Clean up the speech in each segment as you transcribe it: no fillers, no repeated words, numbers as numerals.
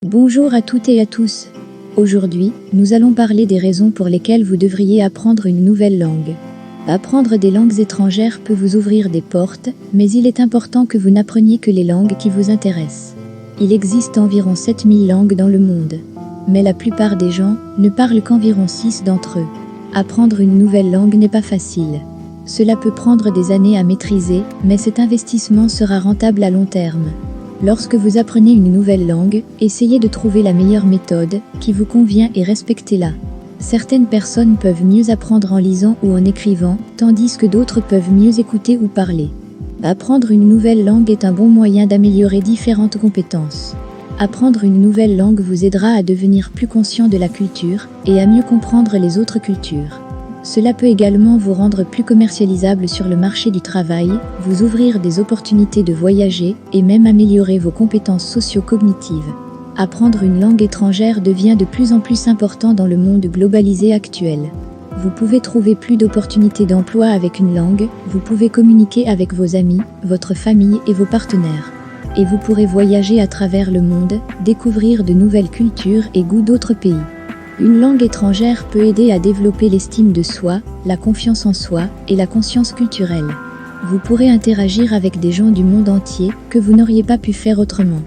Bonjour à toutes et à tous. Aujourd'hui, nous allons parler des raisons pour lesquelles vous devriez apprendre une nouvelle langue. Apprendre des langues étrangères peut vous ouvrir des portes, mais il est important que vous n'appreniez que les langues qui vous intéressent. Il existe environ 7000 langues dans le monde. Mais la plupart des gens ne parlent qu'environ 6 d'entre eux. Apprendre une nouvelle langue n'est pas facile. Cela peut prendre des années à maîtriser, mais cet investissement sera rentable à long terme. Lorsque vous apprenez une nouvelle langue, essayez de trouver la meilleure méthode qui vous convient et respectez-la. Certaines personnes peuvent mieux apprendre en lisant ou en écrivant, tandis que d'autres peuvent mieux écouter ou parler. Apprendre une nouvelle langue est un bon moyen d'améliorer différentes compétences. Apprendre une nouvelle langue vous aidera à devenir plus conscient de la culture et à mieux comprendre les autres cultures. Cela peut également vous rendre plus commercialisable sur le marché du travail, vous ouvrir des opportunités de voyager et même améliorer vos compétences socio-cognitives. Apprendre une langue étrangère devient de plus en plus important dans le monde globalisé actuel. Vous pouvez trouver plus d'opportunités d'emploi avec une langue, vous pouvez communiquer avec vos amis, votre famille et vos partenaires. Et vous pourrez voyager à travers le monde, découvrir de nouvelles cultures et goûts d'autres pays. Une langue étrangère peut aider à développer l'estime de soi, la confiance en soi et la conscience culturelle. Vous pourrez interagir avec des gens du monde entier que vous n'auriez pas pu faire autrement.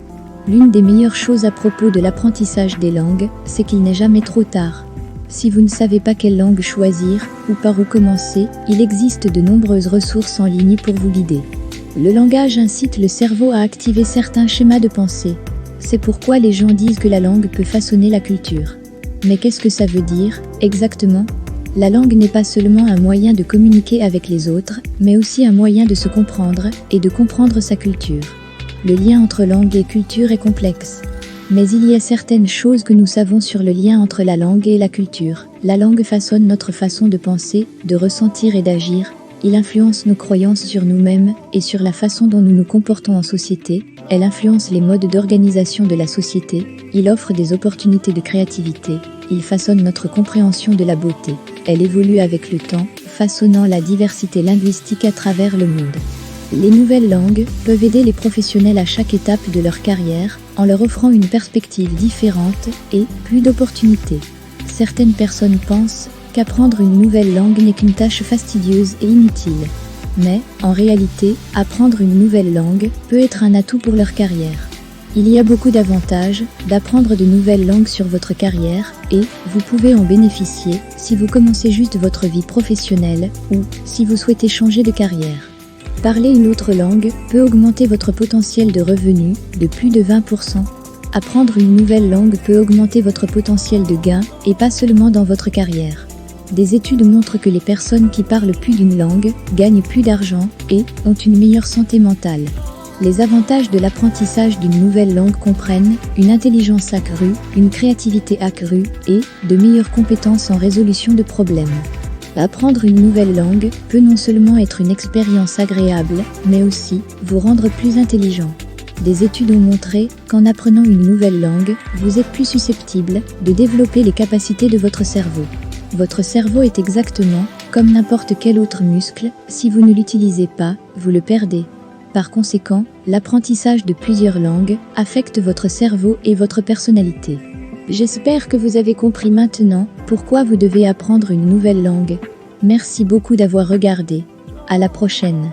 L'une des meilleures choses à propos de l'apprentissage des langues, c'est qu'il n'est jamais trop tard. Si vous ne savez pas quelle langue choisir ou par où commencer, il existe de nombreuses ressources en ligne pour vous guider. Le langage incite le cerveau à activer certains schémas de pensée. C'est pourquoi les gens disent que la langue peut façonner la culture. Mais qu'est-ce que ça veut dire, exactement ? La langue n'est pas seulement un moyen de communiquer avec les autres, mais aussi un moyen de se comprendre et de comprendre sa culture. Le lien entre langue et culture est complexe. Mais il y a certaines choses que nous savons sur le lien entre la langue et la culture. La langue façonne notre façon de penser, de ressentir et d'agir. Il influence nos croyances sur nous-mêmes et sur la façon dont nous nous comportons en société. Elle influence les modes d'organisation de la société. Il offre des opportunités de créativité. Il façonne notre compréhension de la beauté. Elle évolue avec le temps, façonnant la diversité linguistique à travers le monde. Les nouvelles langues peuvent aider les professionnels à chaque étape de leur carrière en leur offrant une perspective différente et plus d'opportunités. Certaines personnes pensent qu'apprendre une nouvelle langue n'est qu'une tâche fastidieuse et inutile. Mais, en réalité, apprendre une nouvelle langue peut être un atout pour leur carrière. Il y a beaucoup d'avantages d'apprendre de nouvelles langues sur votre carrière et vous pouvez en bénéficier si vous commencez juste votre vie professionnelle ou si vous souhaitez changer de carrière. Parler une autre langue peut augmenter votre potentiel de revenus de plus de 20%. Apprendre une nouvelle langue peut augmenter votre potentiel de gain et pas seulement dans votre carrière. Des études montrent que les personnes qui parlent plus d'une langue gagnent plus d'argent et ont une meilleure santé mentale. Les avantages de l'apprentissage d'une nouvelle langue comprennent une intelligence accrue, une créativité accrue et de meilleures compétences en résolution de problèmes. Apprendre une nouvelle langue peut non seulement être une expérience agréable, mais aussi vous rendre plus intelligent. Des études ont montré qu'en apprenant une nouvelle langue, vous êtes plus susceptible de développer les capacités de votre cerveau. Votre cerveau est exactement comme n'importe quel autre muscle, si vous ne l'utilisez pas, vous le perdez. Par conséquent, l'apprentissage de plusieurs langues affecte votre cerveau et votre personnalité. J'espère que vous avez compris maintenant pourquoi vous devez apprendre une nouvelle langue. Merci beaucoup d'avoir regardé. À la prochaine.